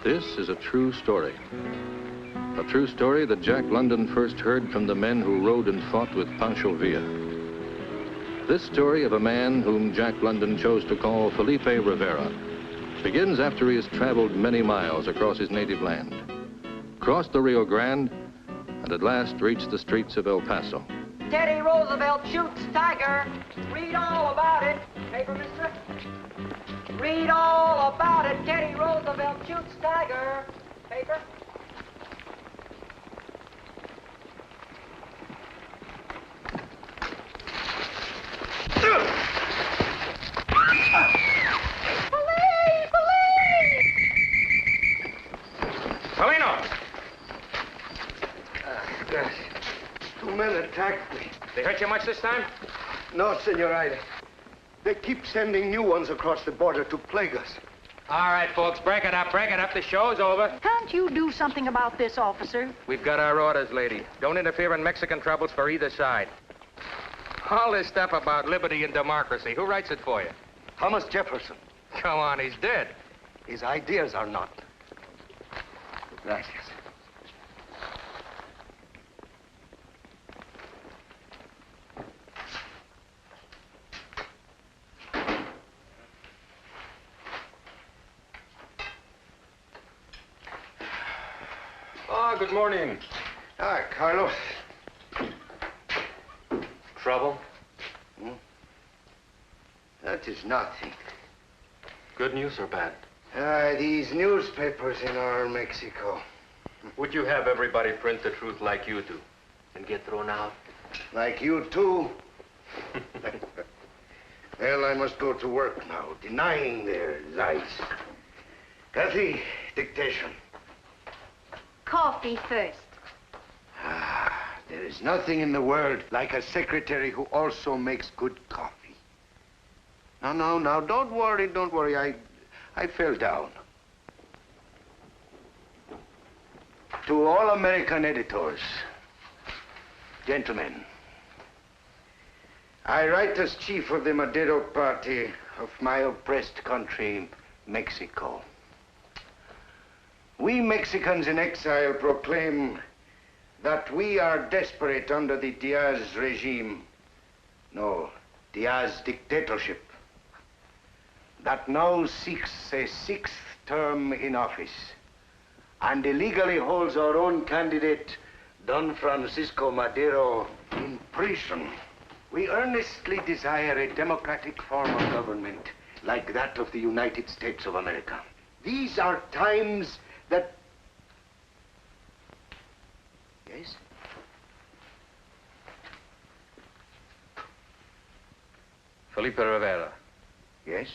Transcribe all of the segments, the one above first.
This is a true story. A true story that Jack London first heard from the men who rode and fought with Pancho Villa. This story of a man whom Jack London chose to call Felipe Rivera begins after he has traveled many miles across his native land, crossed the Rio Grande, and at last reached the streets of El Paso. Teddy Roosevelt shoots tiger. Read all about it. Paper, mister? Read all about it. Teddy Roosevelt shoots tiger. Paper? Polino! Gosh. 2 men attacked me. They hurt you much this time? No, Senor. They keep sending new ones across the border to plague us. All right, folks, break it up, break it up. The show's over. Can't you do something about this, officer? We've got our orders, lady. Don't interfere in Mexican troubles for either side. All this stuff about liberty and democracy, who writes it for you? Thomas Jefferson. Come on, he's dead. His ideas are not. Gracias. Good morning. Ah, Carlos. Trouble? That is nothing. Good news or bad? These newspapers in our Mexico. Would you have everybody print the truth like you do and get thrown out? Like you too. Well, I must go to work now, denying their lies. Kathy, dictation. Coffee first. There is nothing in the world like a secretary who also makes good coffee. Now, don't worry. I fell down. To all American editors, gentlemen, I write as chief of the Madero party of my oppressed country, Mexico. We Mexicans in exile proclaim that we are desperate under the Diaz regime. No, Diaz dictatorship. That now seeks a 6th term in office and illegally holds our own candidate, Don Francisco Madero, in prison. We earnestly desire a democratic form of government like that of the United States of America. These are times that... Yes? Felipe Rivera. Yes?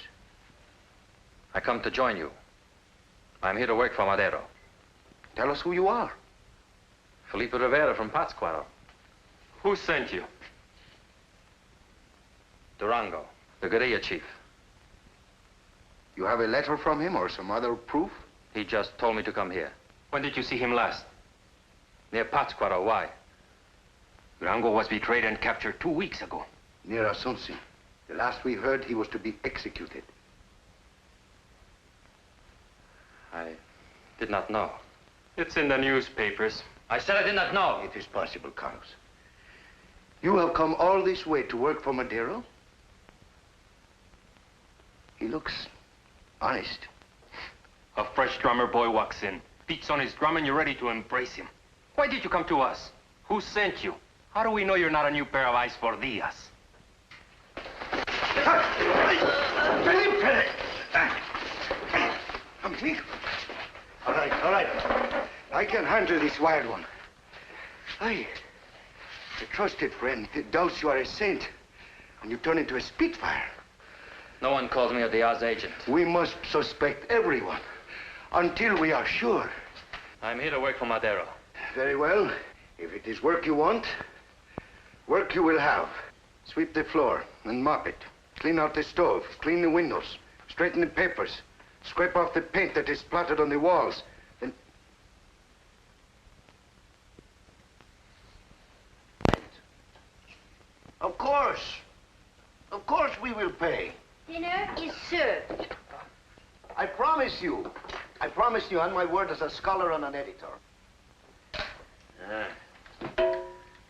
I come to join you. I'm here to work for Madero. Tell us who you are. Felipe Rivera from Pátzcuaro. Who sent you? Durango, the guerrilla chief. You have a letter from him or some other proof? He just told me to come here. When did you see him last? Near Pátzcuaro. Why? Durango was betrayed and captured 2 weeks ago. Near Asuncion. The last we heard, he was to be executed. I did not know. It's in the newspapers. I said I did not know. It is possible, Carlos. You have come all this way to work for Madero? He looks honest. A fresh drummer boy walks in, beats on his drum, and you're ready to embrace him. Why did you come to us? Who sent you? How do we know you're not a new pair of eyes for Diaz? Felipe! Amigo. All right. I can handle this wild one. A trusted friend doubts you are a saint, and you turn into a spitfire. No one calls me a Diaz agent. We must suspect everyone until we are sure. I'm here to work for Madero. Very well. If it is work you want, work you will have. Sweep the floor and mop it. Clean out the stove, clean the windows, straighten the papers, scrape off the paint that is splattered on the walls. Then... Of course we will pay. Dinner is served. I promise you. I promised you on my word as a scholar and an editor.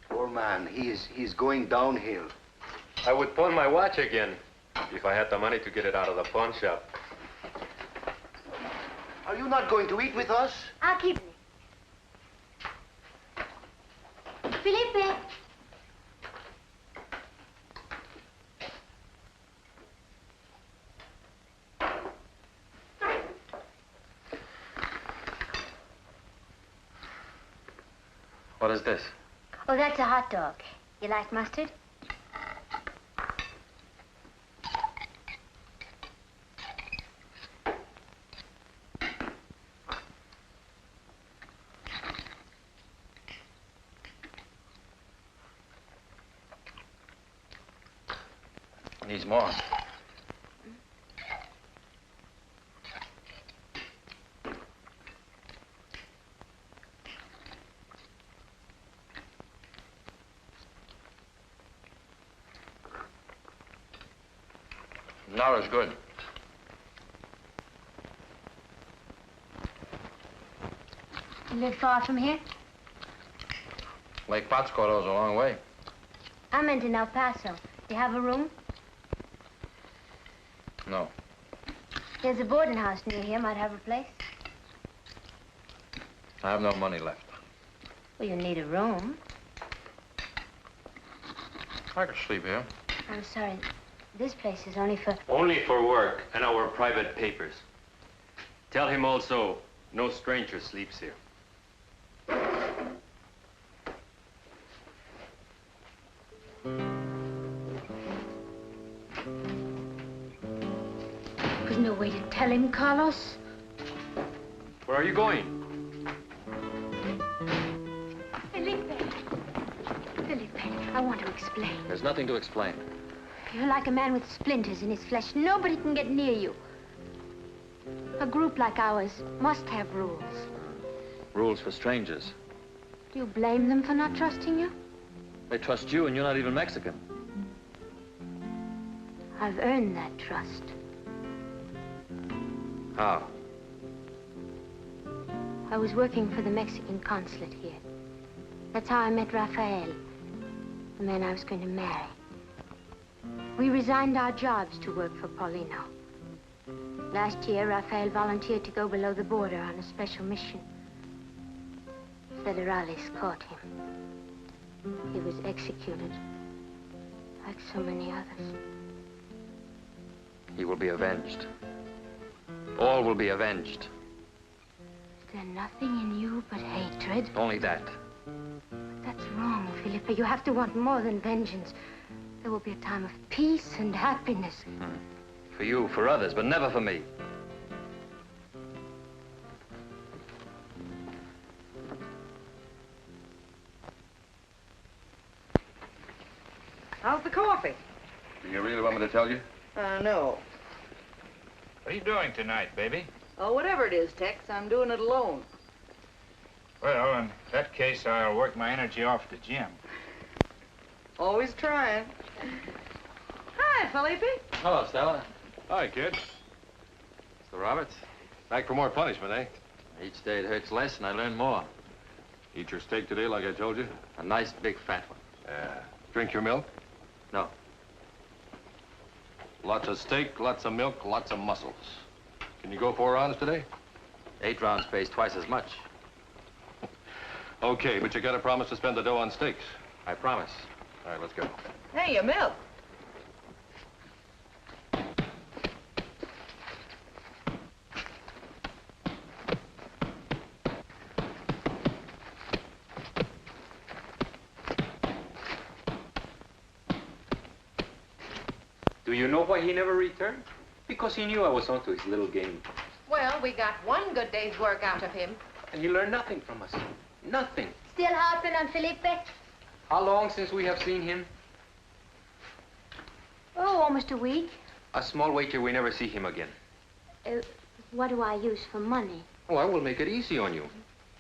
Poor man, he's going downhill. I would pawn my watch again if I had the money to get it out of the pawn shop. Are you not going to eat with us? I'll keep it. Felipe! What is this? Oh, that's a hot dog. You like mustard? Needs more. Now is good. You live far from here? Lake Potscoto's a long way. I meant in El Paso. Do you have a room? No. There's a boarding house near here. Might have a place. I have no money left. Well, you need a room. I could sleep here. I'm sorry. This place is only for... Only for work and our private papers. Tell him also, no stranger sleeps here. There's no way to tell him, Carlos. Where are you going? Felipe. Felipe, I want to explain. There's nothing to explain. You're like a man with splinters in his flesh. Nobody can get near you. A group like ours must have rules. Rules for strangers. Do you blame them for not trusting you? They trust you and you're not even Mexican. I've earned that trust. How? I was working for the Mexican consulate here. That's how I met Rafael, the man I was going to marry. We resigned our jobs to work for Paulino. Last year, Rafael volunteered to go below the border on a special mission. Federales caught him. He was executed, like so many others. He will be avenged. All will be avenged. Is there nothing in you but hatred? Only that. That's wrong, Felipe. You have to want more than vengeance. There will be a time of peace and happiness. For you, for others, but never for me. How's the coffee? Do you really want me to tell you? No. What are you doing tonight, baby? Oh, whatever it is, Tex, I'm doing it alone. Well, in that case, I'll work my energy off the gym. Always trying. Hi, Felipe. Hello, Stella. Hi, kid. Mr. Roberts. Back for more punishment, eh? Each day it hurts less and I learn more. Eat your steak today like I told you? A nice big fat one. Drink your milk? No. Lots of steak, lots of milk, lots of muscles. Can you go 4 rounds today? 8 rounds pays twice as much. Okay, but you gotta promise to spend the dough on steaks. I promise. All right, let's go. Hey, your milk. Do you know why he never returned? Because he knew I was onto his little game. Well, we got one good day's work out of him. And he learned nothing from us. Nothing. Still harping on Felipe? How long since we have seen him? Oh, almost a week. A small wager we never see him again. What do I use for money? Oh, I will make it easy on you.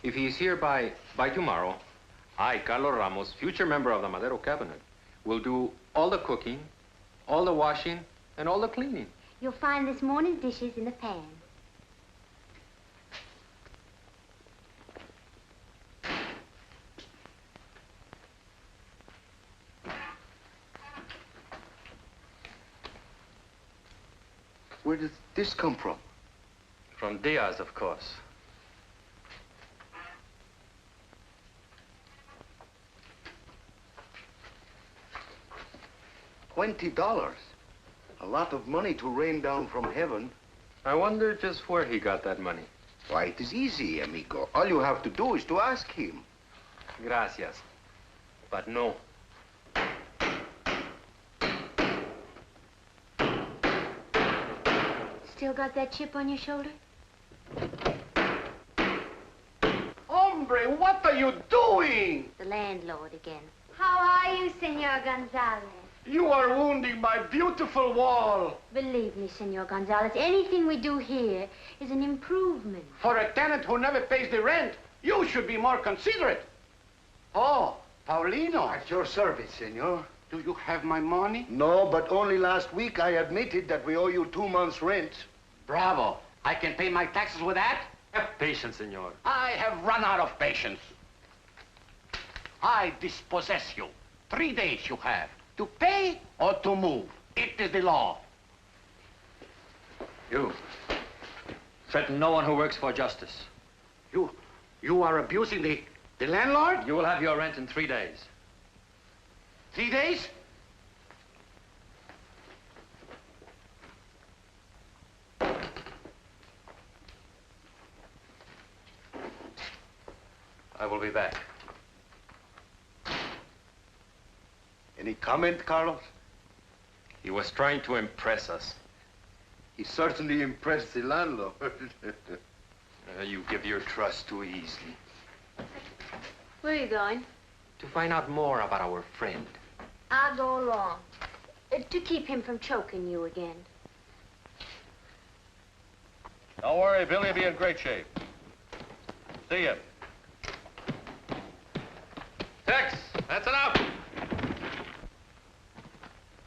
If he is here by tomorrow, I, Carlos Ramos, future member of the Madero cabinet, will do all the cooking, all the washing, and all the cleaning. You'll find this morning's dishes in the pan. Where did this come from? From Diaz, of course. $20. A lot of money to rain down from heaven. I wonder just where he got that money. Why, it is easy, amigo. All you have to do is to ask him. Gracias. But no. Still got that chip on your shoulder? Hombre, what are you doing? The landlord again. How are you, Senor Gonzalez? You are wounding my beautiful wall. Believe me, Senor Gonzalez, anything we do here is an improvement. For a tenant who never pays the rent, you should be more considerate. Oh, Paulino. At your service, senor. Do you have my money? No, but only last week I admitted that we owe you 2 months' rent. Bravo. I can pay my taxes with that? Have patience, senor. I have run out of patience. I dispossess you. 3 days you have. To pay or to move. It is the law. You threaten no one who works for justice. You are abusing the landlord? You will have your rent in 3 days. 3 days? I will be back. Any comment, Carlos? He was trying to impress us. He certainly impressed the landlord. You give your trust too easily. Where are you going? To find out more about our friend. I'll go along. To keep him from choking you again. Don't worry, Billy will be in great shape. See ya. Tex, that's enough.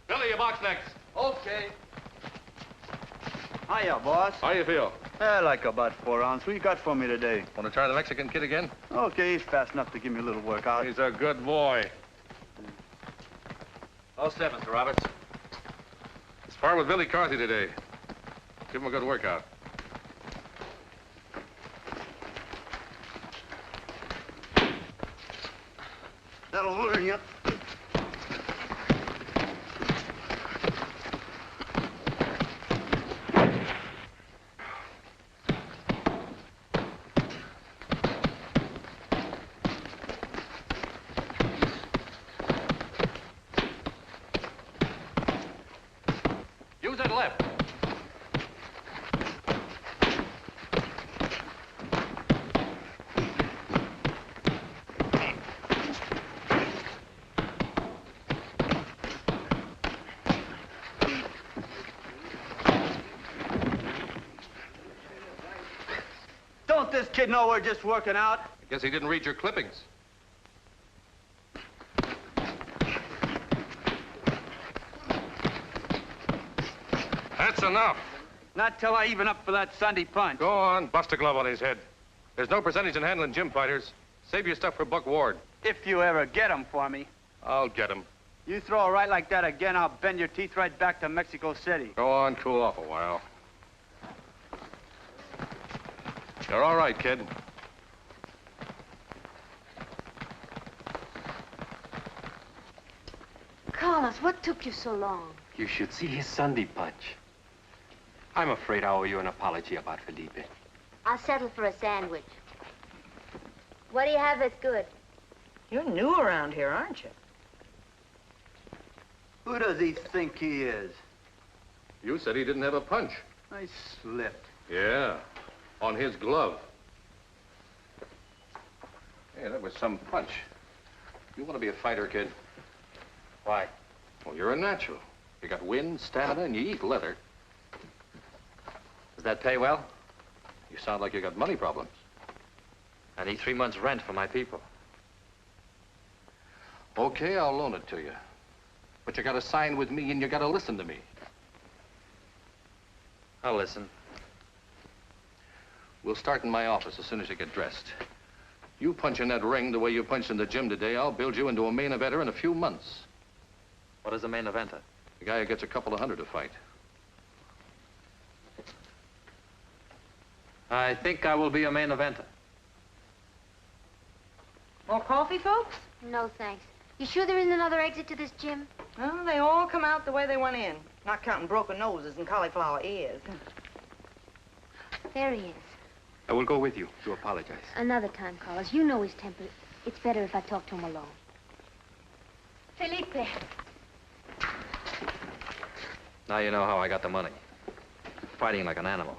Billy, your box next. Okay. Hiya, boss. How you feel? Like about 4 ounces. What you got for me today? Want to try the Mexican kid again? Okay, he's fast enough to give me a little workout. He's a good boy. All 7, Mr. Roberts. Spar with Billy Carthy today. Give him a good workout. That'll learn you. Use that left. Don't this kid know we're just working out? I guess he didn't read your clippings. That's enough. Not till I even up for that Sunday punch. Go on, bust a glove on his head. There's no percentage in handling gym fighters. Save your stuff for Buck Ward. If you ever get him for me. I'll get him. You throw a right like that again, I'll bend your teeth right back to Mexico City. Go on, cool off a while. You're all right, kid. Carlos, what took you so long? You should see his Sunday punch. I'm afraid I owe you an apology about Felipe. I'll settle for a sandwich. What do you have that's good? You're new around here, aren't you? Who does he think he is? You said he didn't have a punch. I slipped. Yeah, on his glove. Hey, that was some punch. You want to be a fighter, kid? Why? Well, you're a natural. You got wind, stamina, and you eat leather. Does that pay well? You sound like you got money problems. I need 3 months' rent for my people. Okay, I'll loan it to you. But you gotta sign with me and you gotta listen to me. I'll listen. We'll start in my office as soon as you get dressed. You punch in that ring the way you punched in the gym today, I'll build you into a main eventer in a few months. What is the main eventer? The guy who gets a couple of hundred to fight. I think I will be a main eventer. More coffee, folks? No, thanks. You sure there isn't another exit to this gym? Well, they all come out the way they went in. Not counting broken noses and cauliflower ears. There he is. I will go with you to apologize. Another time, Carlos. You know his temper. It's better if I talk to him alone. Felipe. Now you know how I got the money. Fighting like an animal.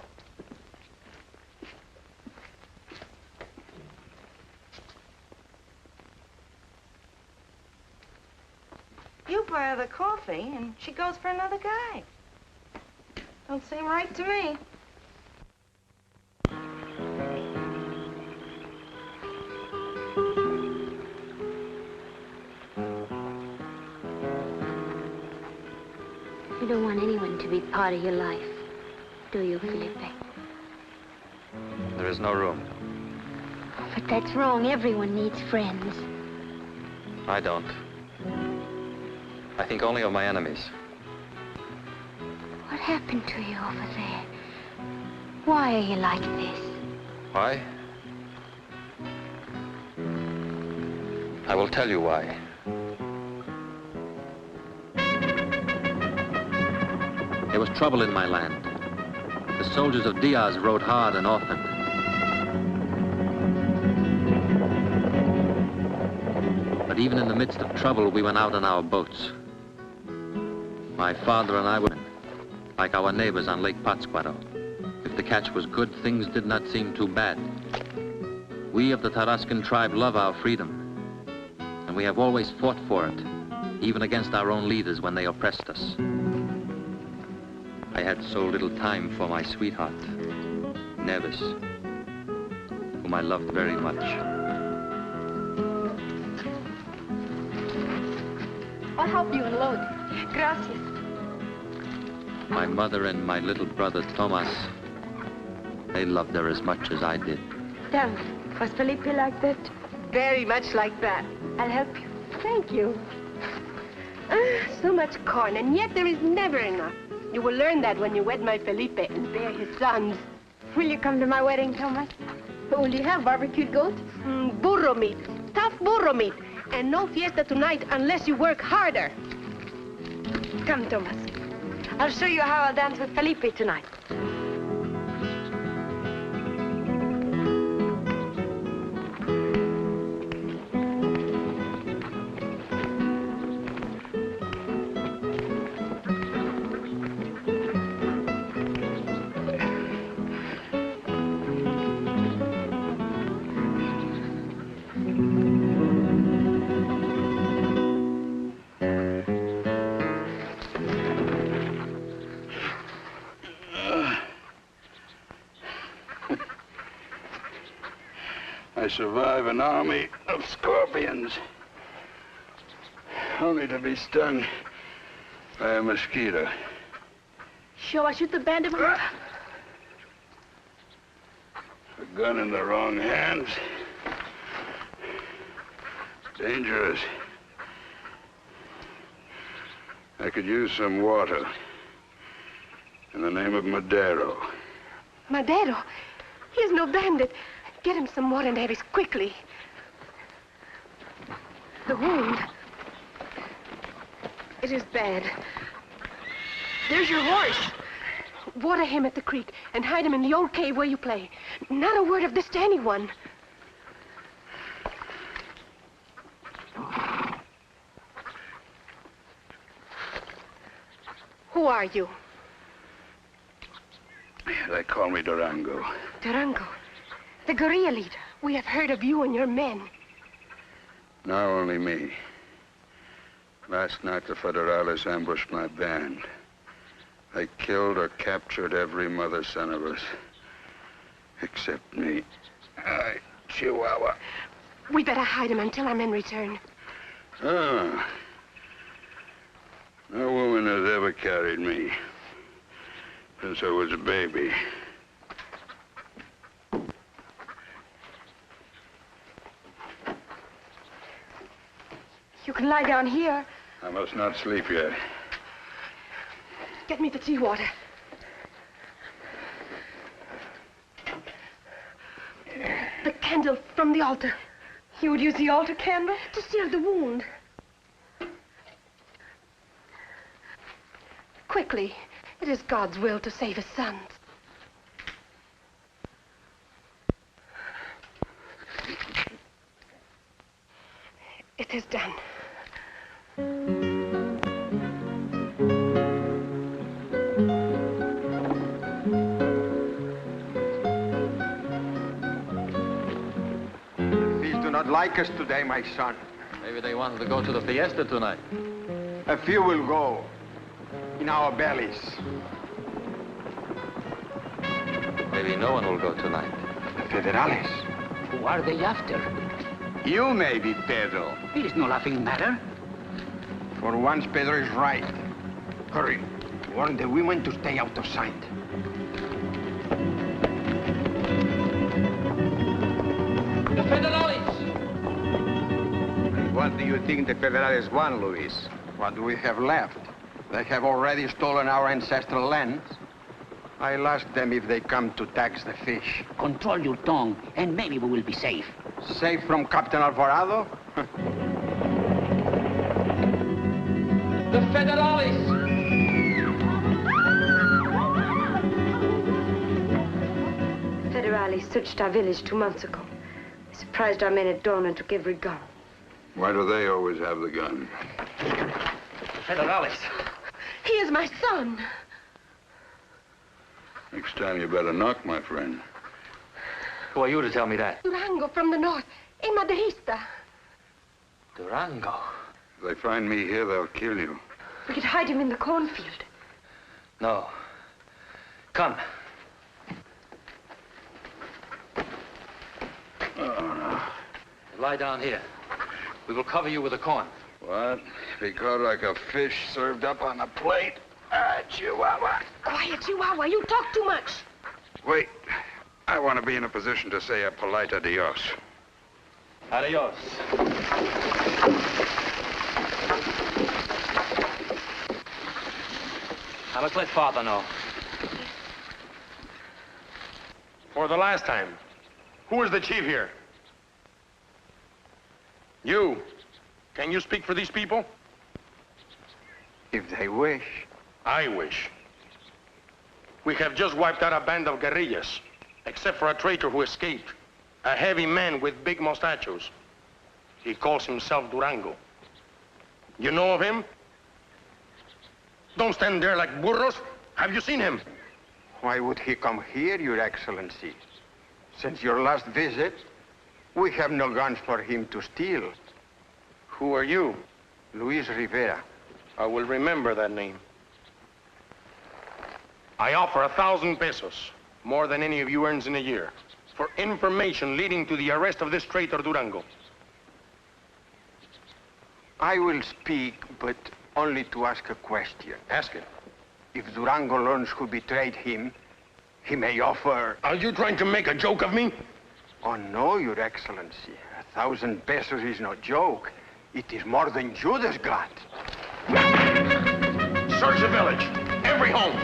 You buy her the coffee, and she goes for another guy. Don't seem right to me. You don't want anyone to be part of your life, do you, Felipe? There is no room. But that's wrong. Everyone needs friends. I don't. I think only of my enemies. What happened to you over there? Why are you like this? Why? I will tell you why. There was trouble in my land. The soldiers of Diaz rode hard and often. But even in the midst of trouble, we went out on our boats. My father and I were like our neighbors on Lake Pátzcuaro. If the catch was good, things did not seem too bad. We of the Tarascan tribe love our freedom, and we have always fought for it, even against our own leaders when they oppressed us. I had so little time for my sweetheart, Neves, whom I loved very much. I'll help you unload. Gracias. My mother and my little brother, Tomas, they loved her as much as I did. Tell me, was Felipe like that? Very much like that. I'll help you. Thank you. So much corn, and yet there is never enough. You will learn that when you wed my Felipe and bear his sons. Will you come to my wedding, Thomas? What will you have, barbecued goat? Burro meat. Tough burro meat. And no fiesta tonight unless you work harder. Come, Thomas. I'll show you how I'll dance with Felipe tonight. I survive an army of scorpions, only to be stung by a mosquito. Shall I shoot the bandit? A gun in the wrong hands. Dangerous. I could use some water. In the name of Madero. Madero? He is no bandit. Get him some water, Neves, quickly. The wound. It is bad. There's your horse. Water him at the creek and hide him in the old cave where you play. Not a word of this to anyone. Who are you? They call me Durango. Durango. The guerrilla leader. We have heard of you and your men. Now only me. Last night the Federales ambushed my band. They killed or captured every mother son of us. Except me. Chihuahua. We better hide him until our men return. Ah. No woman has ever carried me since I was a baby. You can lie down here. I must not sleep yet. Get me the tea water. candle from the altar. You would use the altar candle? To seal the wound. Quickly. It is God's will to save his sons. It is done. These do not like us today, my son. Maybe they wanted to go to the fiesta tonight. A few will go in our bellies. Maybe no one will go tonight. The Federales. Who are they after? You maybe, Pedro. It is no laughing matter. For once, Pedro is right. Hurry. Warn the women to stay out of sight. The Federales! What do you think the Federales want, Luis? What do we have left? They have already stolen our ancestral lands. I'll ask them if they come to tax the fish. Control your tongue, and maybe we will be safe. Safe from Captain Alvarado? The Federales! Federales searched our village 2 months ago. They surprised our men at dawn and took every gun. Why do they always have the gun? Federales. He is my son. Next time you better knock, my friend. Who are you to tell me that? Durango from the north. A Maderista. Durango. If they find me here, they'll kill you. We could hide him in the cornfield. No. Come. Lie down here. We will cover you with the corn. What? Be caught like a fish served up on a plate? Ah, Chihuahua. Quiet, Chihuahua. You talk too much. Wait. I want to be in a position to say a polite adios. Adios. Now let's let Father know. For the last time, who is the chief here? You. Can you speak for these people? If they wish. I wish. We have just wiped out a band of guerrillas, except for a traitor who escaped. A heavy man with big mustachios. He calls himself Durango. You know of him? Don't stand there like burros. Have you seen him? Why would he come here, Your Excellency? Since your last visit, we have no guns for him to steal. Who are you? Luis Rivera. I will remember that name. I offer 1,000 pesos, more than any of you earns in a year, for information leading to the arrest of this traitor Durango. I will speak, but only to ask a question. Ask it. If Durango learns who betrayed him, he may offer... Are you trying to make a joke of me? Oh, no, Your Excellency. 1,000 pesos is no joke. It is more than Judas got. Search the village. Every home.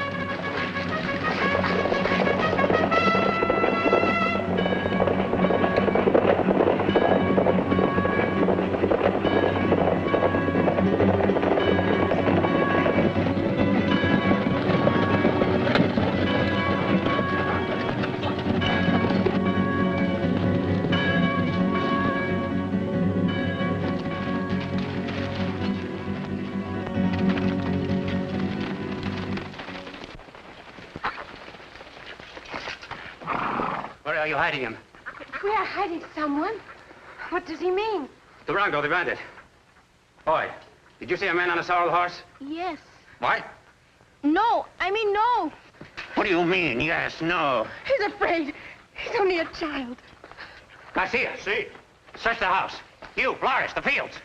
Where are you hiding him? We are hiding someone. What does he mean? Durango, the bandit. Boy, did you see a man on a sorrel horse? Yes. What? No, I mean no. What do you mean, yes, no? He's afraid. He's only a child. Garcia. See. Search the house. You, Flores, the fields.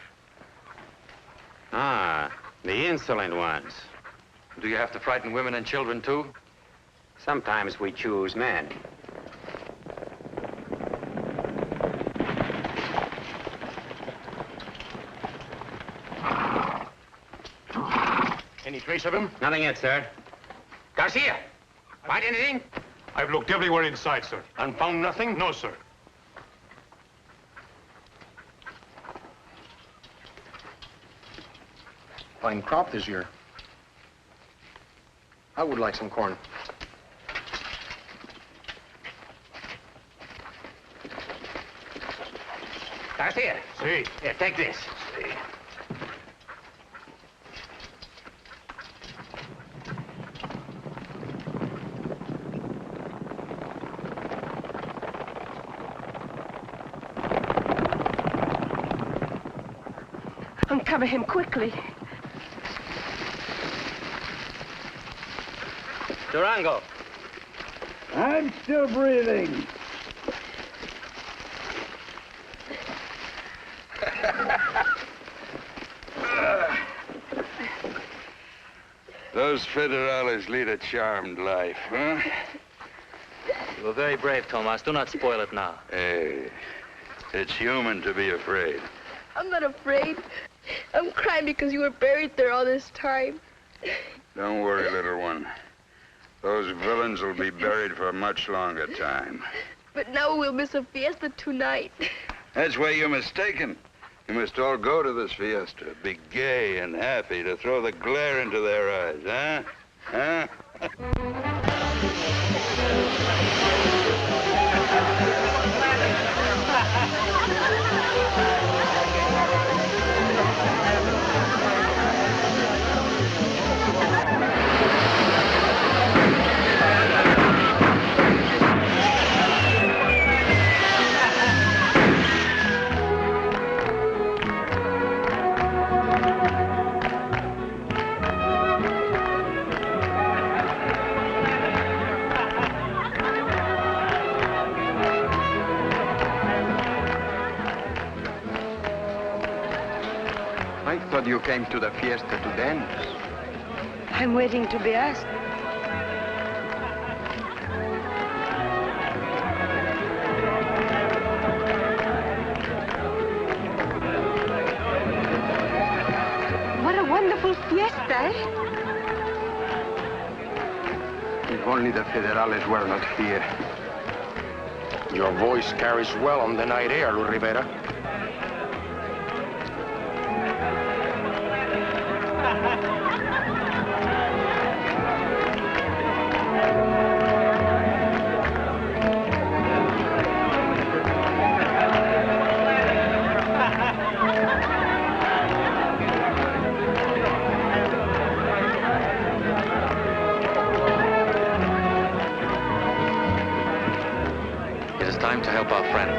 Ah, the insolent ones. Do you have to frighten women and children, too? Sometimes we choose men. Any trace of him? Nothing yet, sir. Garcia, find anything? I've looked everywhere inside, sir. And found nothing? No, sir. Fine crop this year. I would like some corn. Garcia. See. Here, take this. See. Uncover him quickly. Durango. I'm still breathing. Those federales lead a charmed life, huh? You were very brave, Tomas. Do not spoil it now. Hey, it's human to be afraid. I'm not afraid. I'm crying because you were buried there all this time. Don't worry, little one. Those villains will be buried for a much longer time. But now we'll miss a fiesta tonight. That's where you're mistaken. You must all go to this fiesta, be gay and happy, to throw the glare into their eyes, huh? I thought you came to the fiesta to dance. I'm waiting to be asked. What a wonderful fiesta, eh? If only the federales were not here. Your voice carries well on the night air, Lu Rivera. It is time to help our friend.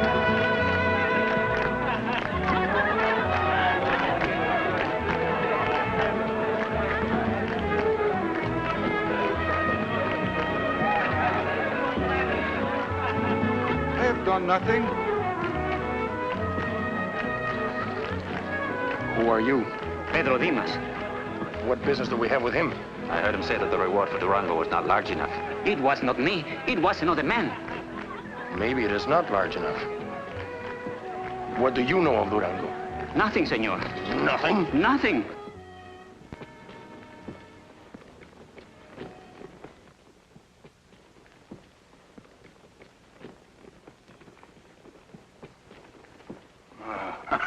I have done nothing. Who are you? Pedro Dimas. What business do we have with him? I heard him say that the reward for Durango was not large enough. It was not me. It was another man. Maybe it is not large enough. What do you know of Durango? Nothing, senor. Nothing? Nothing.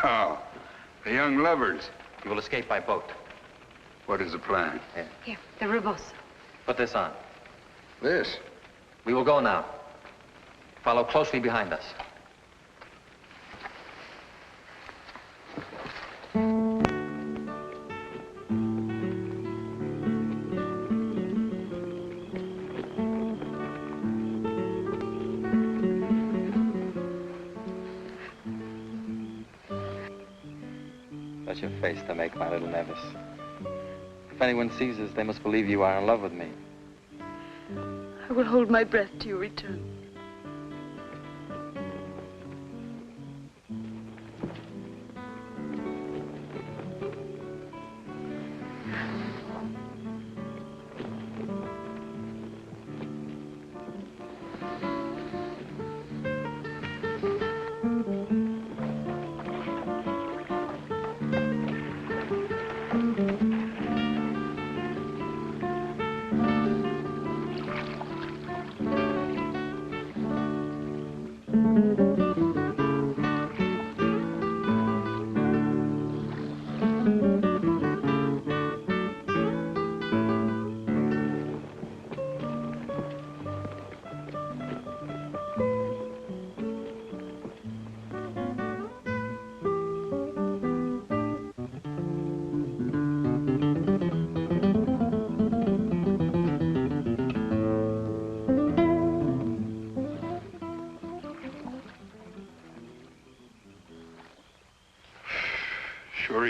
Oh, the young lovers. You will escape by boat. What is the plan? Here, the rebozo. Put this on. This? We will go now. Follow closely behind us. That's your face to make my little nervous. If anyone sees us, they must believe you are in love with me. I will hold my breath till you return.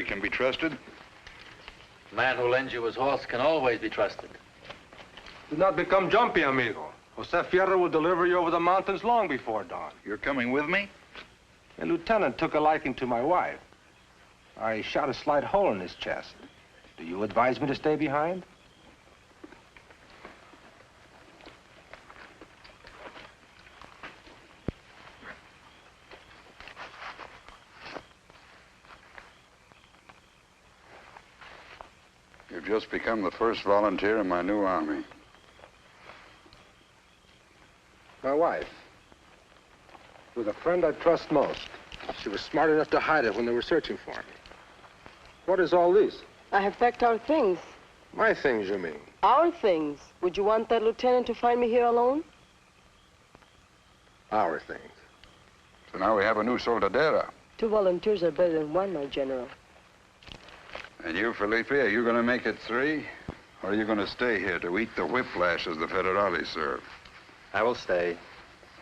he can be trusted? The man who lends you his horse can always be trusted. Do not become jumpy, amigo. Jose Fierro will deliver you over the mountains long before dawn. You're coming with me? The lieutenant took a liking to my wife. I shot a slight hole in his chest. Do you advise me to stay behind? You've just become the first volunteer in my new army. My wife. Was a friend I trust most. She was smart enough to hide it when they were searching for me. What is all this? I have packed our things. My things, you mean? Our things. Would you want that lieutenant to find me here alone? Our things. So now we have a new soldadera. 2 volunteers are better than 1, my general. And you, Felipe, are you going to make it 3? Or are you going to stay here to eat the whiplashes the federales serve? I will stay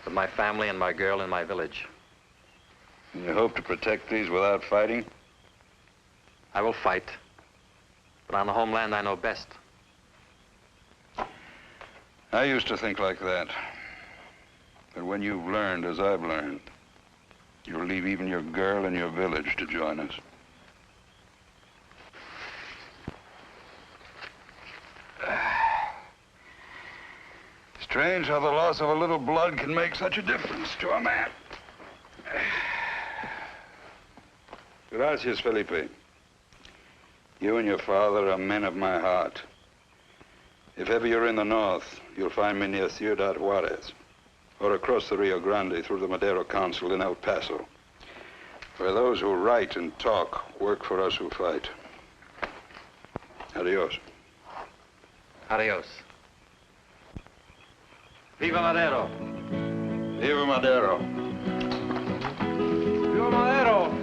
with my family and my girl in my village. And you hope to protect these without fighting? I will fight, but on the homeland I know best. I used to think like that. But when you've learned as I've learned, you'll leave even your girl and your village to join us. Strange how the loss of a little blood can make such a difference to a man. Gracias, Felipe. You and your father are men of my heart. If ever you're in the north, you'll find me near Ciudad Juarez, or across the Rio Grande through the Madero Consul in El Paso, where those who write and talk work for us who fight. Adios. Adios. Viva Madero. Viva Madero. Viva Madero.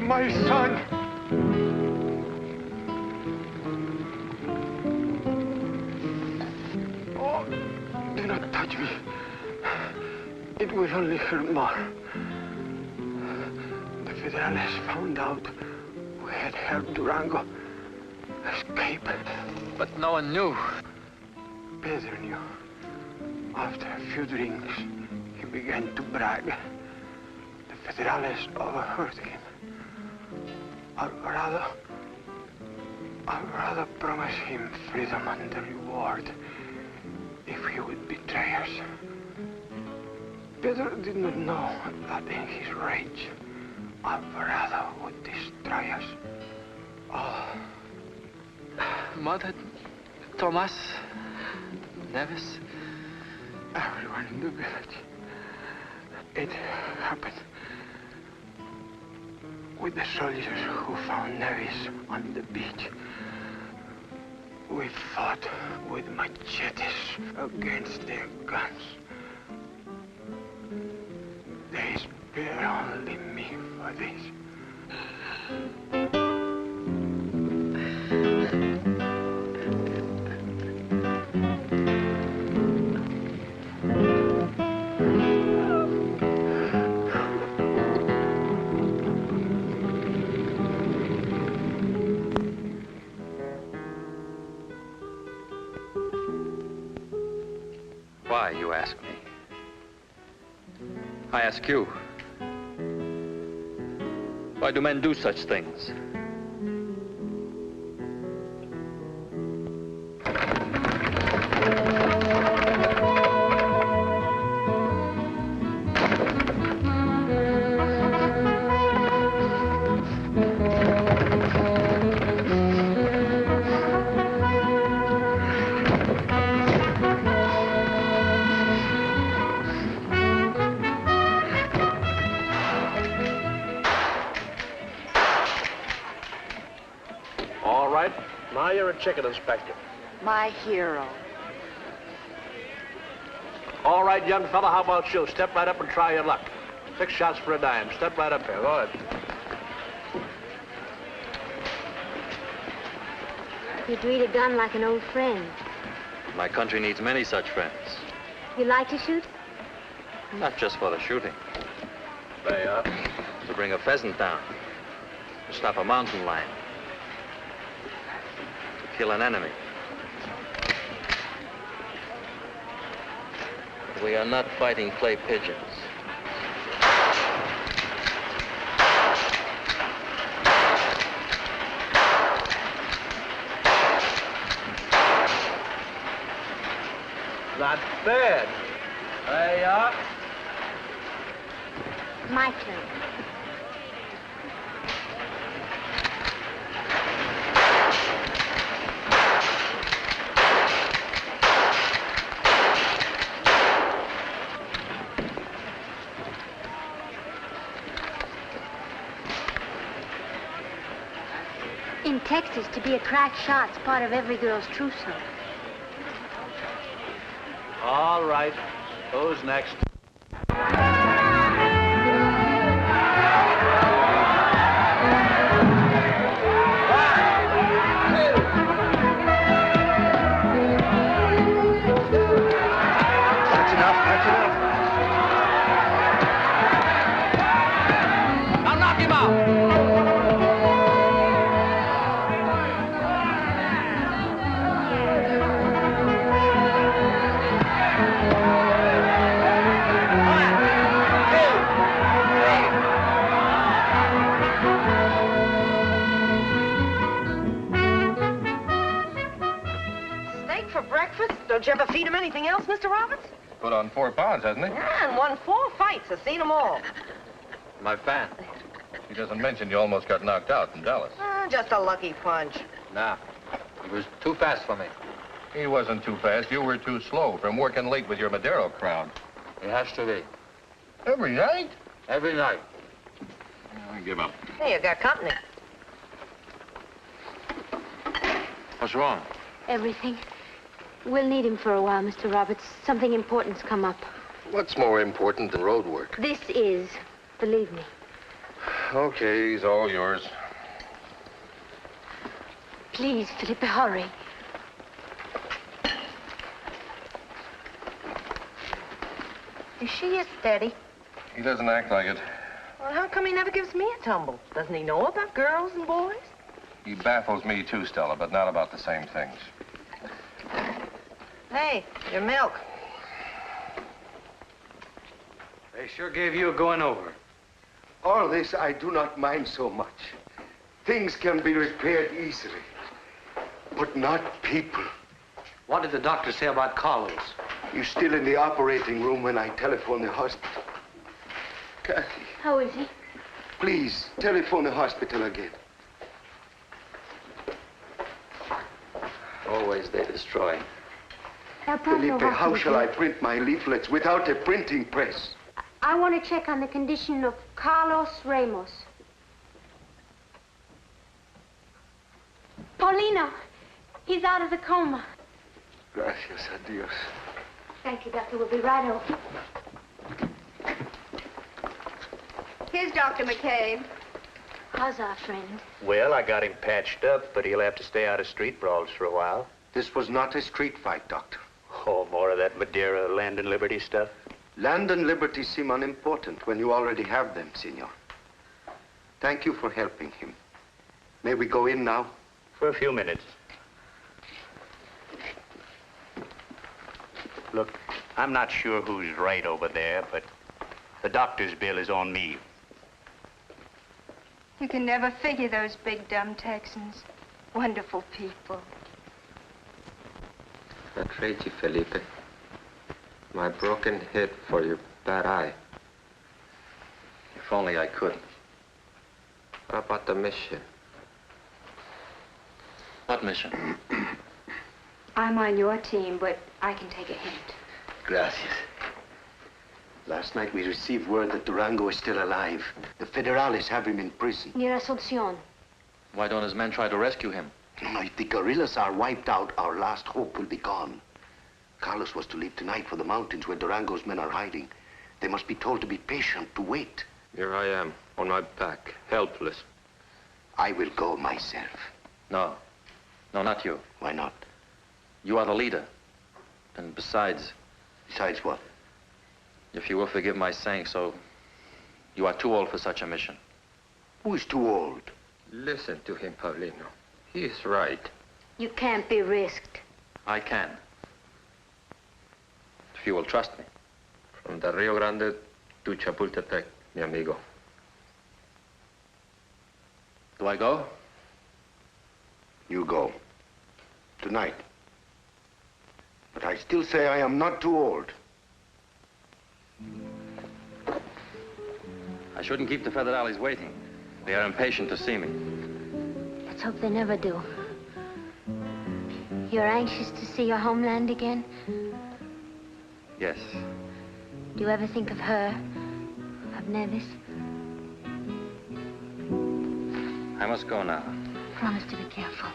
My son! Oh, do not touch me. It will only hurt more. The Federales found out we had helped Durango escape. But no one knew. Pedro knew. After a few drinks, he began to brag. The Federales overheard him. Alvarado promised him freedom and the reward if he would betray us. Pedro did not know that in his rage, Alvarado would destroy us. Oh. Mother, Tomas, Neves. Everyone in the village. It happened with the soldiers who found Neves on the beach. We fought with machetes against their guns. They spare only me for this. Why, you ask me? I ask you. Why do men do such things? All right. Now you're a chicken inspector. My hero. All right, young fella, how about you? Step right up and try your luck. 6 shots for a dime. Step right up here. Go ahead. You treat a gun like an old friend. My country needs many such friends. You like to shoot? Not just for the shooting. There you are. To bring a pheasant down. To stop a mountain lion. To kill an enemy. We are not fighting clay pigeons. Not bad. There you are. My turn. In Texas, to be a crack shot's part of every girl's trousseau. All right. Who's next? That's enough. That's enough. Now knock him out. Steak for breakfast? Don't you ever feed him anything else, Mr. Roberts? Put on 4 pounds, hasn't he? Yeah, and won 4 fights. I've seen them all. My fan. He doesn't mention you almost got knocked out in Dallas. Just a lucky punch. Nah. He was too fast for me. He wasn't too fast. You were too slow from working late with your Madero crowd. It has to be. Every night? Every night. I give up. Hey, you got company. What's wrong? Everything. We'll need him for a while, Mr. Roberts. Something important's come up. What's more important than road work? This is, believe me. Okay, he's all yours. Please, Philip, hurry. Is she as steady? He doesn't act like it. Well, how come he never gives me a tumble? Doesn't he know about girls and boys? He baffles me too, Stella, but not about the same things. Hey, your milk. They sure gave you a going over. All this I do not mind so much. Things can be repaired easily. But not people. What did the doctor say about Carlos? He's still in the operating room when I telephone the hospital. Kathy, How is he? please, telephone the hospital again. Always they destroy. Felipe, how shall I print my leaflets without a printing press? I want to check on the condition of Carlos Ramos. Paulino, he's out of the coma. Gracias a Dios. Thank you, Doctor. We'll be right over. Here's Dr. McCabe. How's our friend? Well, I got him patched up, but he'll have to stay out of street brawls for a while. This was not a street fight, Doctor. Oh, more of that Madeira land and liberty stuff? Land and liberty seem unimportant when you already have them, Senor. Thank you for helping him. May we go in now? For a few minutes. Look, I'm not sure who's right over there, but the doctor's bill is on me. You can never figure those big, dumb Texans. Wonderful people. I trade you, Felipe. My broken head for your bad eye. If only I could. What about the mission? What mission? I'm on your team, but I can take a hint. Gracias. Last night we received word that Durango is still alive. The Federales have him in prison. Near Asunción. Why don't his men try to rescue him? No, if the guerrillas are wiped out, our last hope will be gone. Carlos was to leave tonight for the mountains where Durango's men are hiding. They must be told to be patient, to wait. Here I am, on my back, helpless. I will go myself. No. No, not you. Why not? You are the leader. And besides... Besides what? If you will forgive my saying so, you are too old for such a mission. Who is too old? Listen to him, Paulino. He is right. You can't be risked. I can. If you will trust me. From the Rio Grande to Chapultepec, mi amigo. Do I go? You go. Tonight. But I still say I am not too old. I shouldn't keep the Federales waiting. They are impatient to see me. Let's hope they never do. You're anxious to see your homeland again? Yes. Do you ever think of her? Of Nevis? I must go now. Promise to be careful.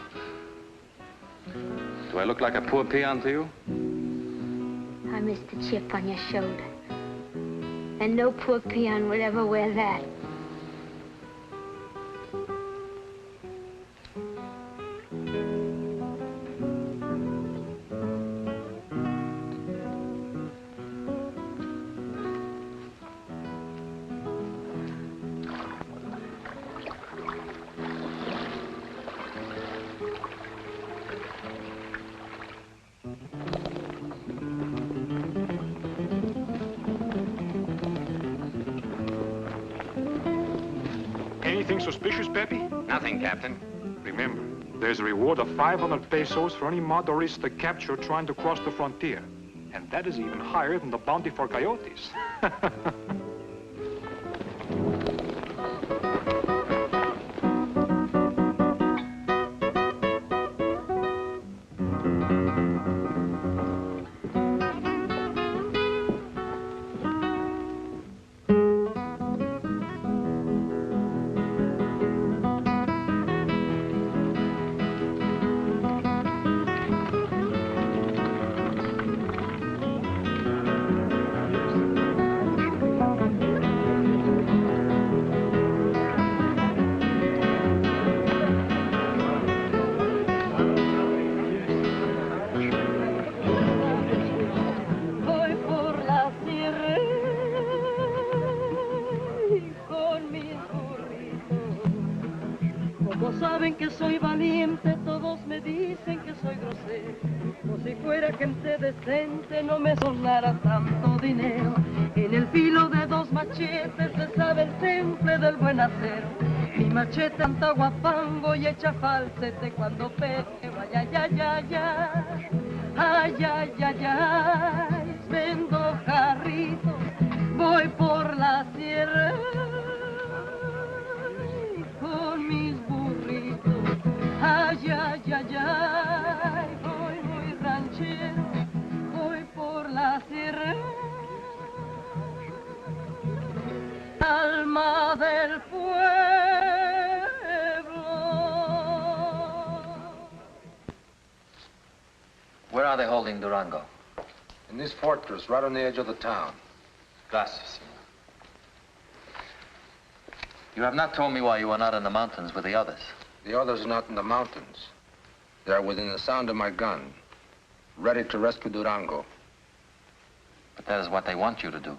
Do I look like a poor peon to you? I miss the chip on your shoulder. And no poor peon would ever wear that. Anything suspicious, Pepe? Nothing, Captain. Remember, there's a reward of 500 pesos for any motorista captured trying to cross the frontier. And that is even higher than the bounty for coyotes. Saben que soy valiente, todos me dicen que soy grosero. Como si fuera gente decente, no me sonara tanto dinero. En el filo de dos machetes se sabe el temple del buen acero. Mi machete anta guapango y echa falsete cuando pego. Ay, ay, ay, ay, ay, ay, ay, ay, ay. Vendo jarritos, voy por la sierra con mis burritos. Ay, ay, ay, ay, voy muy ranchero, voy por la sierra. Alma del pueblo. Where are they holding Durango? In this fortress, right on the edge of the town. Gracias. You have not told me why you were not in the mountains with the others. The others are not in the mountains. They are within the sound of my gun, ready to rescue Durango. But that is what they want you to do.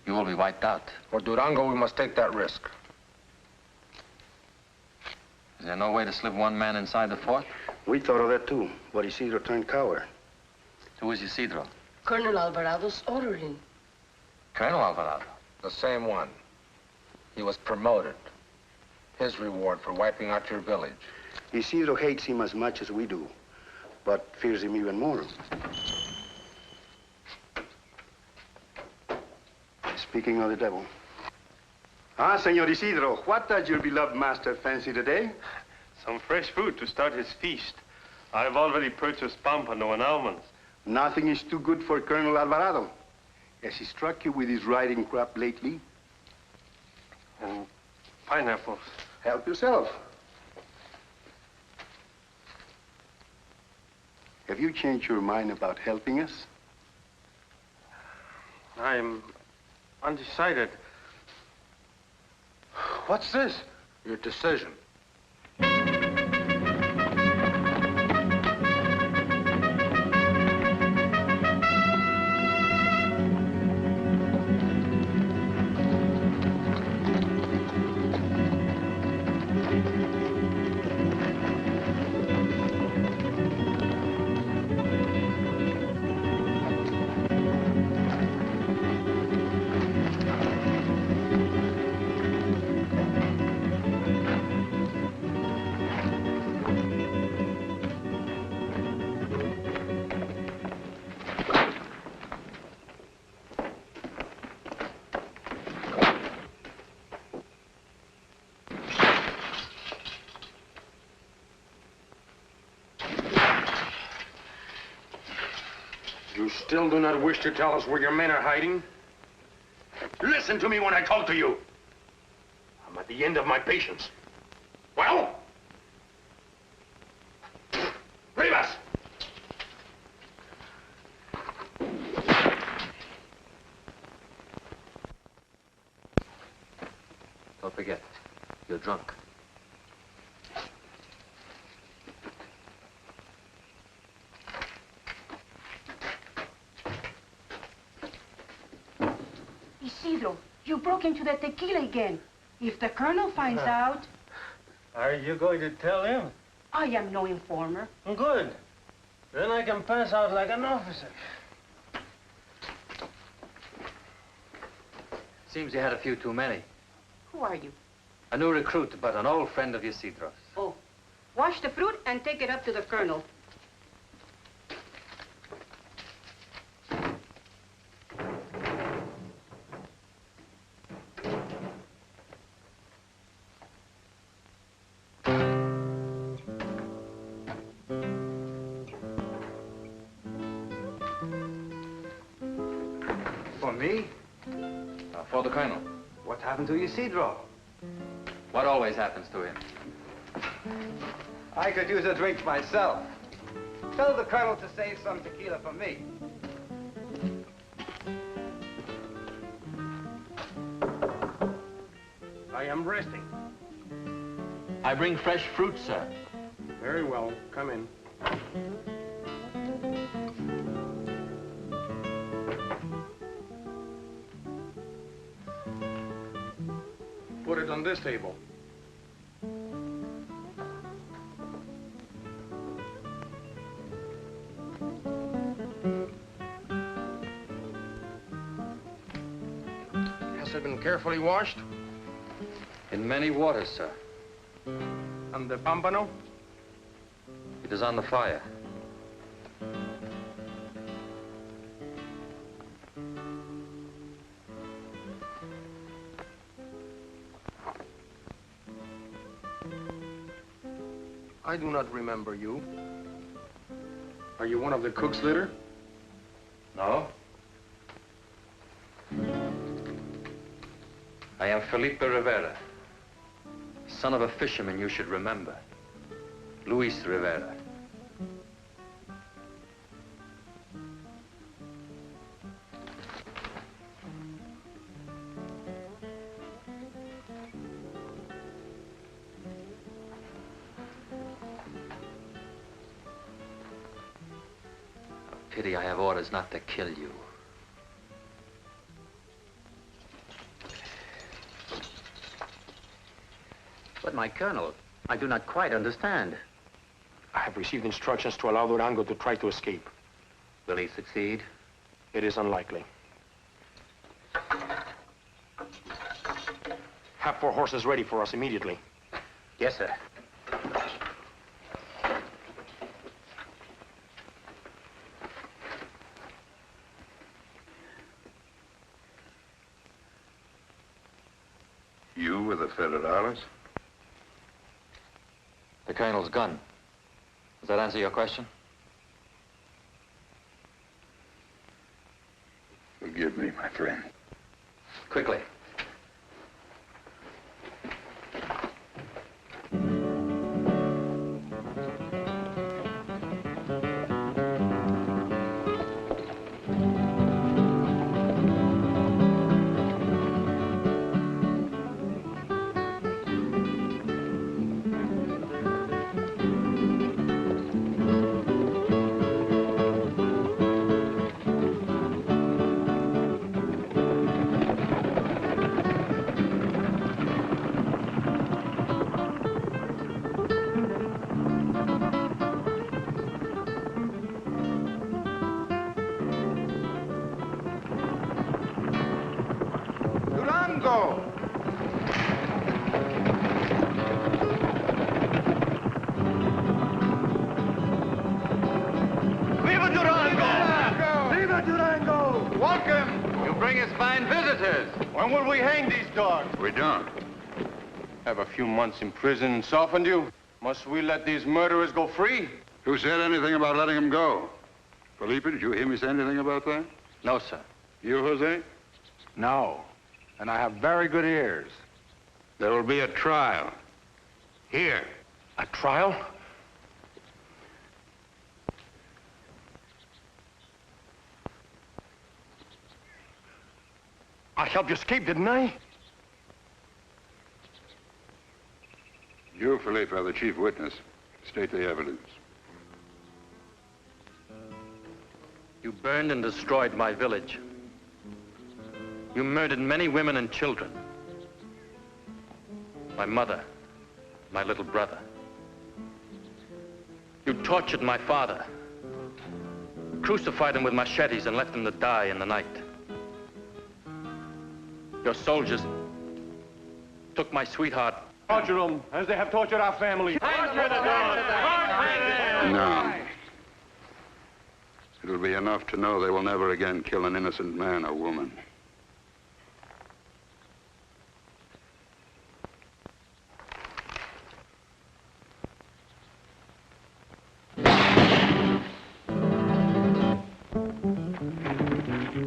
You will be wiped out. For Durango, we must take that risk. Is there no way to slip one man inside the fort? We thought of that too, but Isidro turned coward. Who is Isidro? Colonel Alvarado's ordering. Colonel Alvarado? The same one. He was promoted. His reward for wiping out your village. Isidro hates him as much as we do, but fears him even more. Speaking of the devil. Ah, Senor Isidro, what does your beloved master fancy today? Some fresh food to start his feast. I've already purchased pampano and almonds. Nothing is too good for Colonel Alvarado. Has he struck you with his riding crop lately? And pineapples. Help yourself. Have you changed your mind about helping us? I'm undecided. What's this? Your decision. You still do not wish to tell us where your men are hiding? Listen to me when I talk to you. I'm at the end of my patience. Well? Rivas! Don't forget, you're drunk. Isidro, you broke into the tequila again. If the colonel finds out... Are you going to tell him? I am no informer. Good. Then I can pass out like an officer. Seems you had a few too many. Who are you? A new recruit, but an old friend of Isidro's. Oh, wash the fruit and take it up to the colonel. For me? For the colonel. What happened to Isidro? What always happens to him? I could use a drink myself. Tell the colonel to save some tequila for me. I am resting. I bring fresh fruit, sir. Very well. Come in. Put it on this table. Has it been carefully washed? In many waters, sir. And the pampano? It is on the fire. I do not remember you. Are you one of the cook's litter? No. I am Felipe Rivera, son of a fisherman you should remember. Luis Rivera. Pity I have orders not to kill you. But, my colonel, I do not quite understand. I have received instructions to allow Durango to try to escape. Will he succeed? It is unlikely. Have 4 horses ready for us immediately. Yes, sir. You were the Federales? The Colonel's gun. Does that answer your question? Forgive me, my friend. Quickly. Durango! Viva Durango! Viva Durango! Welcome! You bring us fine visitors. When will we hang these dogs? We don't. Have a few months in prison softened you? Must we let these murderers go free? Who said anything about letting them go? Felipe, did you hear me say anything about that? No, sir. You, Jose? No. And I have very good ears. There will be a trial. Here. A trial? I helped you escape, didn't I? You, Felipe, are the chief witness. State the evidence. You burned and destroyed my village. You murdered many women and children. My mother, my little brother. You tortured my father. Crucified him with machetes and left him to die in the night. Your soldiers took my sweetheart. Torture them as they have tortured our family. No. It'll be enough to know they will never again kill an innocent man or woman.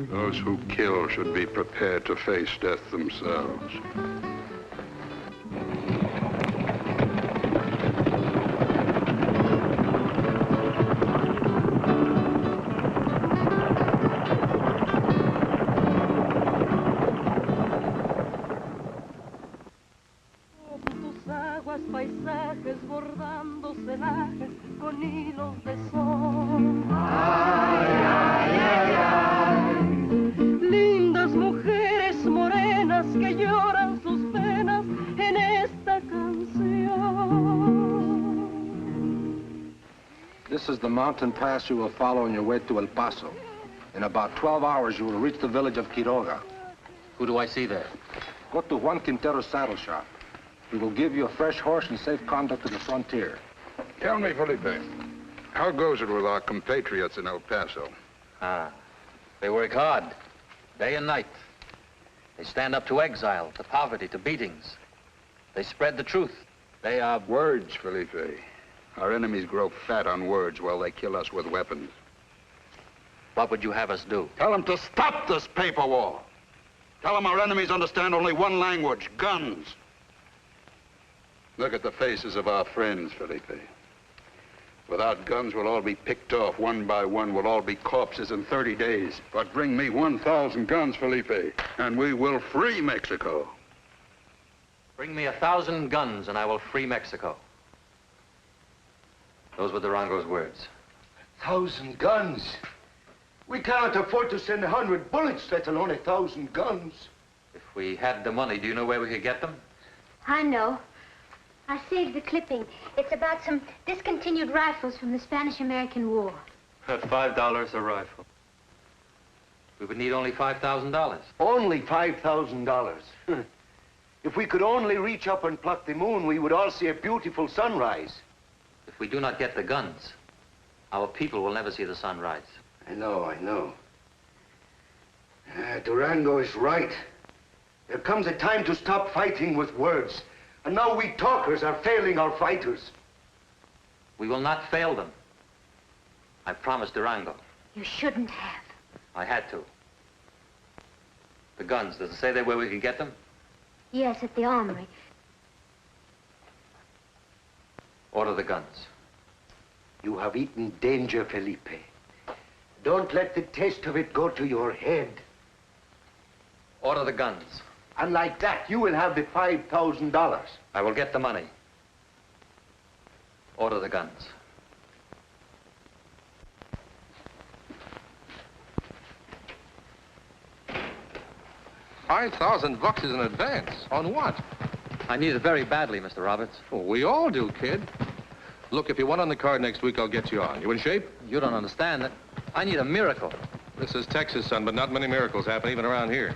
Those who kill should be prepared to face death themselves. Paisajes bordando celajes con hilos de sol. Ay, ay, ay, ay. Lindas mujeres morenas que lloran sus penas en esta canción. This is the mountain pass you will follow on your way to El Paso. In about 12 hours, you will reach the village of Quiroga. Who do I see there? Go to Juan Quintero's saddle shop. We will give you a fresh horse and safe conduct to the frontier. Tell me, Felipe, how goes it with our compatriots in El Paso? They work hard, day and night. They stand up to exile, to poverty, to beatings. They spread the truth. They are... Words, Felipe. Our enemies grow fat on words while they kill us with weapons. What would you have us do? Tell them to stop this paper war. Tell them our enemies understand only one language, guns. Look at the faces of our friends, Felipe. Without guns, we'll all be picked off one by one. We'll all be corpses in 30 days. But bring me 1,000 guns, Felipe, and we will free Mexico. Bring me 1,000 guns and I will free Mexico. Those were Durango's words. 1,000 guns? We cannot afford to send 100 bullets, let alone 1,000 guns. If we had the money, do you know where we could get them? I know. I saved the clipping. It's about some discontinued rifles from the Spanish-American War. At $5 a rifle. We would need only $5,000. Only $5,000. If we could only reach up and pluck the moon, we would all see a beautiful sunrise. If we do not get the guns, our people will never see the sunrise. I know. Durango is right. There comes a time to stop fighting with words. And now we talkers are failing our fighters. We will not fail them. I promised Durango. You shouldn't have. I had to. The guns, does it say there where we can get them? Yes, at the armory. Order the guns. You have eaten danger, Felipe. Don't let the taste of it go to your head. Order the guns. And like that, you will have the $5,000. I will get the money. Order the guns. $5,000 is in advance. On what? I need it very badly, Mr. Roberts. Well, we all do, kid. Look, if you want on the card next week, I'll get you on. You in shape? You don't understand that. I need a miracle. This is Texas, son, but not many miracles happen even around here.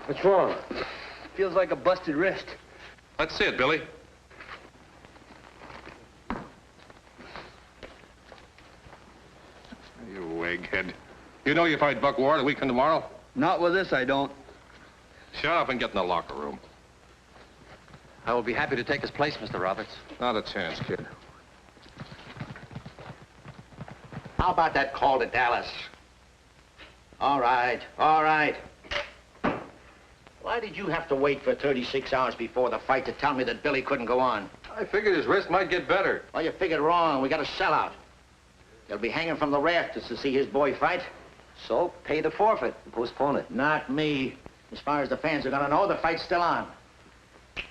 What's wrong? Feels like a busted wrist. Let's see it, Billy. You egghead. You know you fight Buck Ward a week from tomorrow? Not with this, I don't. Shut up and get in the locker room. I will be happy to take his place, Mr. Roberts. Not a chance, kid. How about that call to Dallas? All right. Why did you have to wait for 36 hours before the fight to tell me that Billy couldn't go on? I figured his wrist might get better. Well, you figured wrong. We got a sellout. He'll be hanging from the rafters to see his boy fight. So, pay the forfeit and postpone it. Not me. As far as the fans are gonna know, the fight's still on.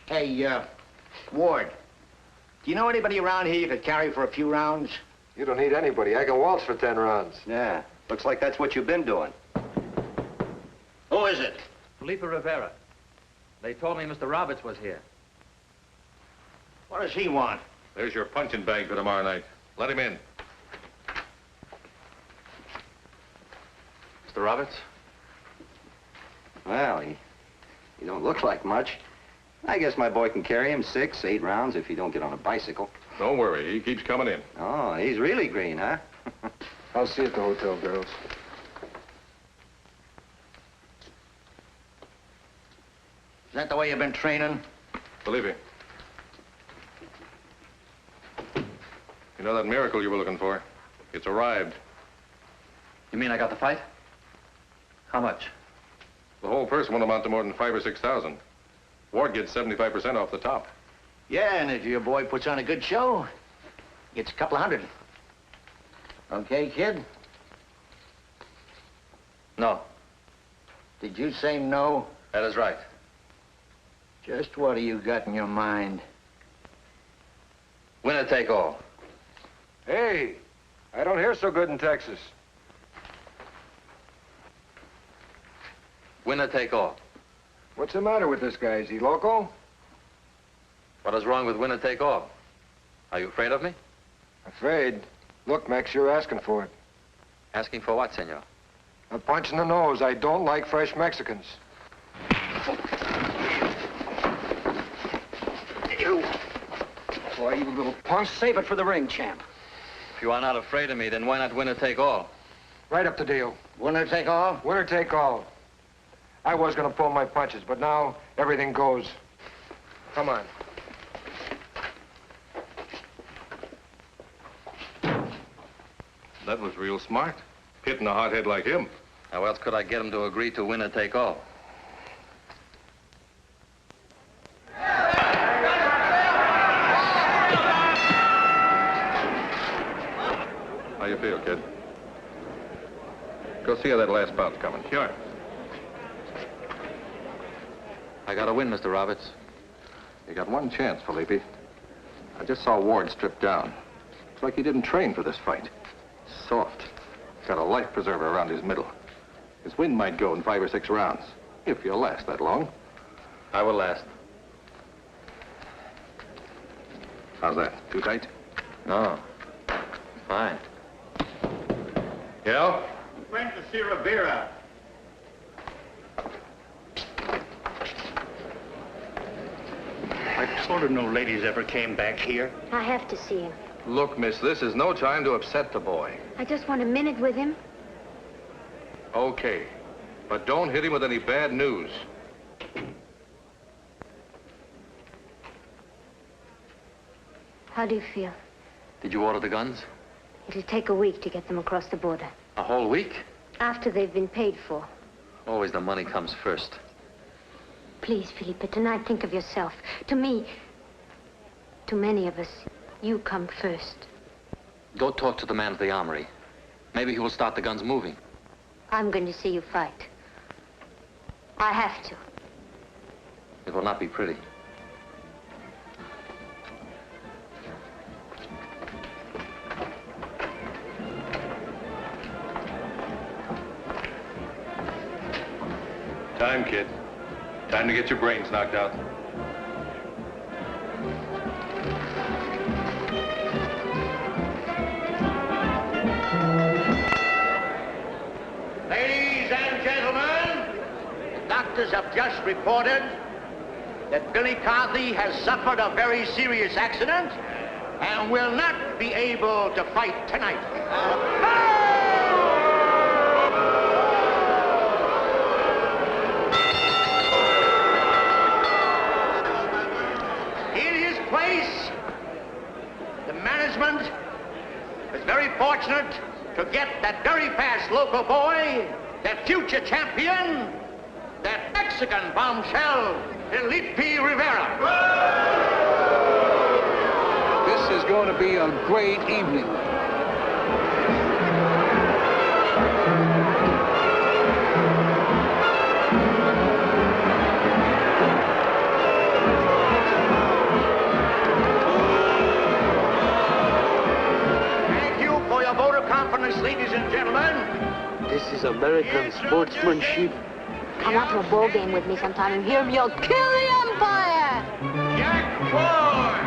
Hey, Ward, do you know anybody around here you could carry for a few rounds? You don't need anybody. I can waltz for 10 rounds. Yeah, looks like that's what you've been doing. Who is it? Felipe Rivera. They told me Mr. Roberts was here. What does he want? There's your punching bag for tomorrow night. Let him in. Mr. Roberts? Well, he don't look like much. I guess my boy can carry him 6, 8 rounds if he don't get on a bicycle. Don't worry, he keeps coming in. Oh, he's really green, huh? I'll see you at the hotel, girls. Is that the way you've been training? Believe me. You know that miracle you were looking for? It's arrived. You mean I got the fight? How much? The whole purse won't amount to more than 5,000 or 6,000. Ward gets 75% off the top. Yeah, and if your boy puts on a good show, gets a couple of hundred. Okay, kid? No. Did you say no? That is right. Just what do you got in your mind? Winner take all. Hey, I don't hear so good in Texas. Winner take all. What's the matter with this guy? Is he loco? What is wrong with winner take all? Are you afraid of me? Afraid? Look, Max, you're asking for it. Asking for what, senor? A punch in the nose. I don't like fresh Mexicans. You. Boy, you little punk. Save it for the ring, champ. If you are not afraid of me, then why not winner take all? Right up the deal. Winner take all? Winner take all. I was gonna pull my punches, but now everything goes. Come on. That was real smart. Hitting a hothead like him. How else could I get him to agree to winner take all? How you feel, kid? Go see how that last bout's coming. Sure. I got to win, Mr. Roberts. You got one chance, Felipe. I just saw Ward stripped down. It's like he didn't train for this fight. Soft. Got a life preserver around his middle. His wind might go in 5 or 6 rounds, if you'll last that long. I will last. How's that? Too tight? No. Fine. Yeah? Went to see Rivera. I told her no ladies ever came back here. I have to see him. Look, miss, this is no time to upset the boy. I just want a minute with him. Okay. But don't hit him with any bad news. How do you feel? Did you order the guns? It'll take a week to get them across the border. A whole week? After they've been paid for. Always the money comes first. Please, Felipe, tonight think of yourself. To me, to many of us, you come first. Go talk to the man at the armory. Maybe he will start the guns moving. I'm going to see you fight. I have to. It will not be pretty. Time, kid. Time to get your brains knocked out. Ladies and gentlemen, the doctors have just reported that Billy Carthy has suffered a very serious accident and will not be able to fight tonight. In his place, the management is very fortunate to get that very fast local boy, that future champion, that Mexican bombshell, Felipe Rivera. This is going to be a great evening. Thank you for your vote of confidence, ladies and gentlemen. This is American sportsmanship. Come out to a ball game with me sometime and hear him yell, "Kill the Empire!" Jack Ford!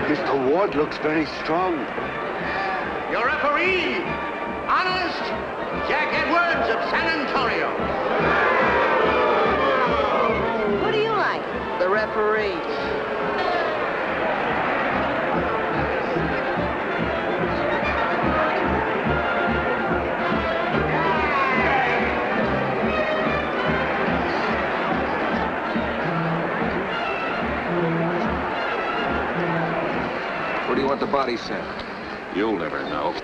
Mr. Ward looks very strong. Your referee, honest, Jack Edwards of San Antonio. Who do you like? The referee. Where do you want the body sent? You'll never know.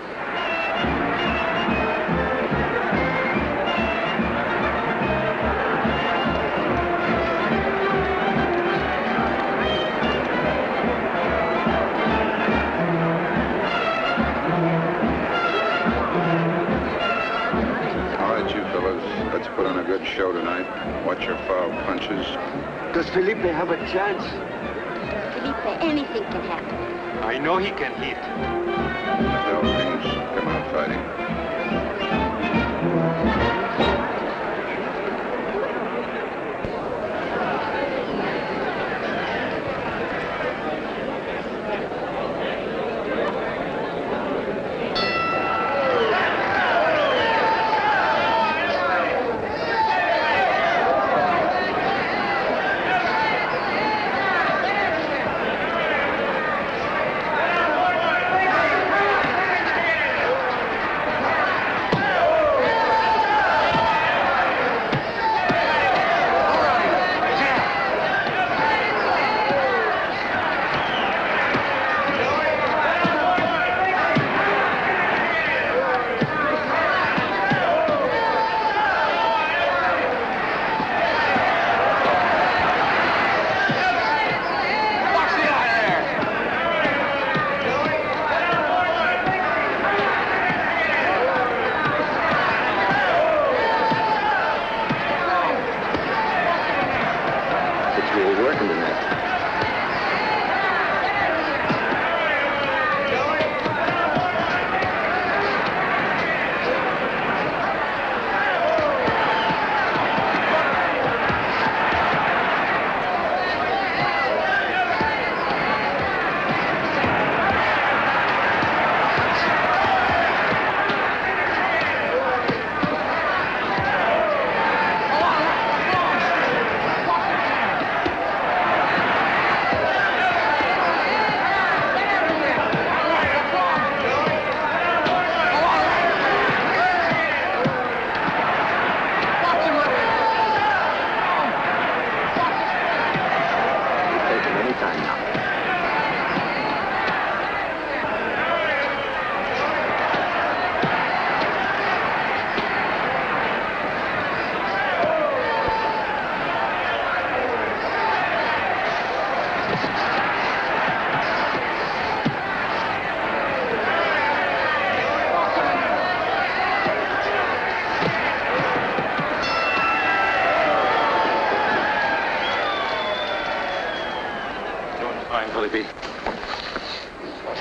All right, you fellas, let's put on a good show tonight. Watch your foul punches. Does Felipe have a chance? Felipe, anything can happen. I know he can hit. Hell things come out fighting.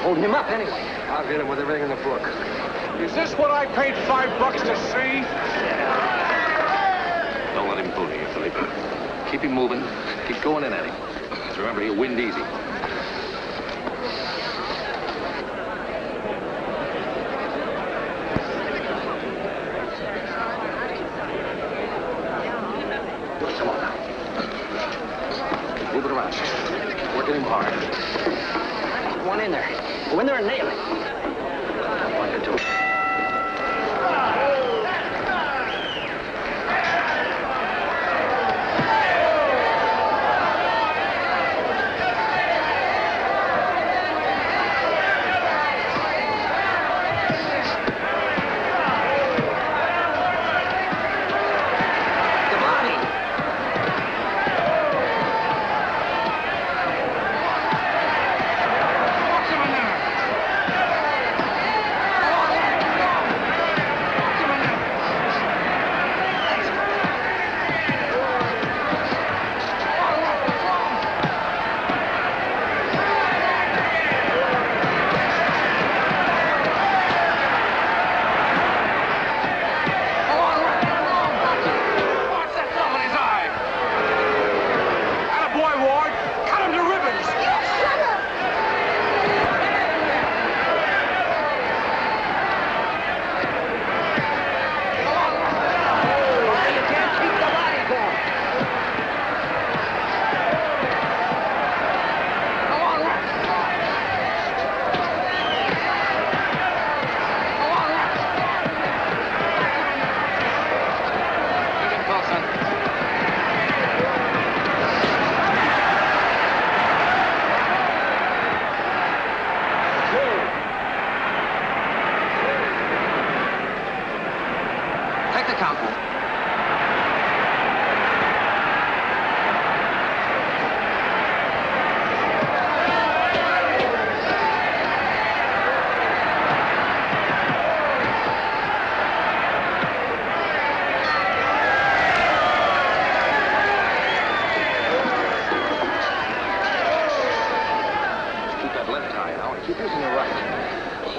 holding him up anyway? I'll get him with everything in the book. Is this what I paid $5 to see? Don't let him fool you, Felipe. Keep him moving. Keep going in at him. Just remember, he'll wind easy. Come on now. Move it around. Working him hard. One in there. Go in there and nail it. One, two.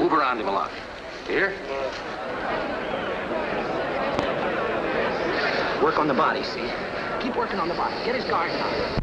Move around him a lot. Here? Work on the body, see? Keep working on the body. Get his guard down.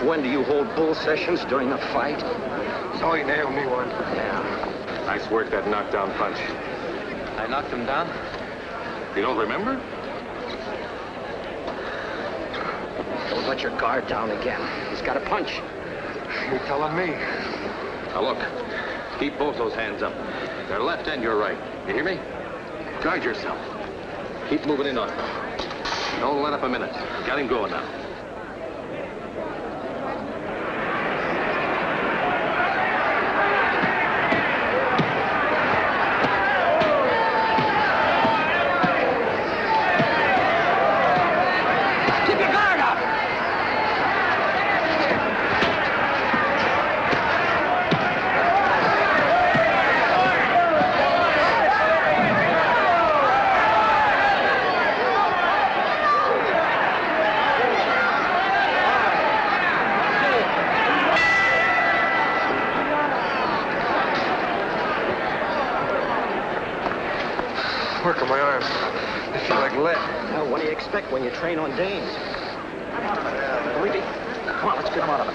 When do you hold bull sessions during the fight? So he nailed me one. Yeah. Nice work, that knockdown punch. I knocked him down? You don't remember? Don't let your guard down again. He's got a punch. You're telling me. Now look, keep both those hands up. Your left and your right. You hear me? Guard yourself. Keep moving in on him. Don't let up a minute. Got him going now. Work on my arms. They feel like lead. Well, what do you expect when you train on dames? Come on, let's get him out of it.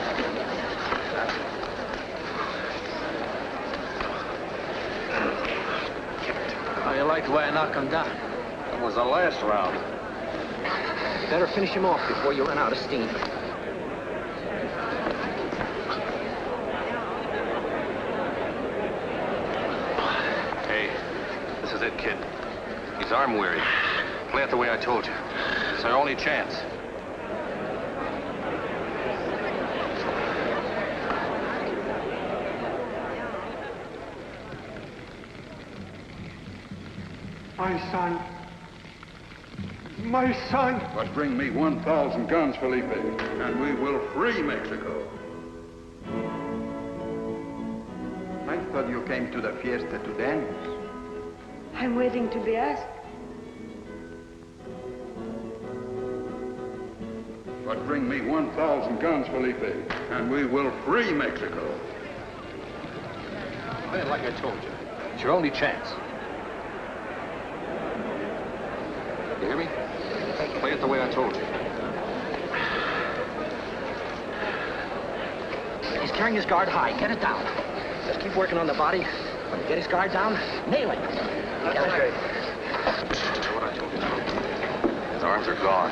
the way I knock him down. That was the last round. You better finish him off before you run out of steam. Hey, this is it, kid. He's arm weary. Play it the way I told you. It's our only chance. My son. My son. But bring me 1,000 guns, Felipe, and we will free Mexico. I thought you came to the fiesta to dance. I'm waiting to be asked. But bring me 1,000 guns, Felipe, and we will free Mexico. Play it like I told you. It's your only chance. You hear me? Play it the way I told you. He's carrying his guard high. Get it down. Just keep working on the body. When you get his guard down, nail it. That's great. Do what I told you to. His arms are gone.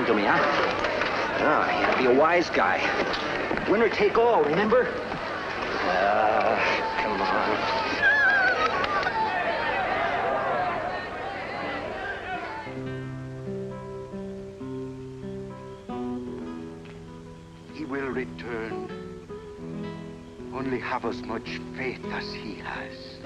To me, huh? Oh, you gotta be a wise guy. Winner take all, remember? Come on. He will return. Only have as much faith as he has.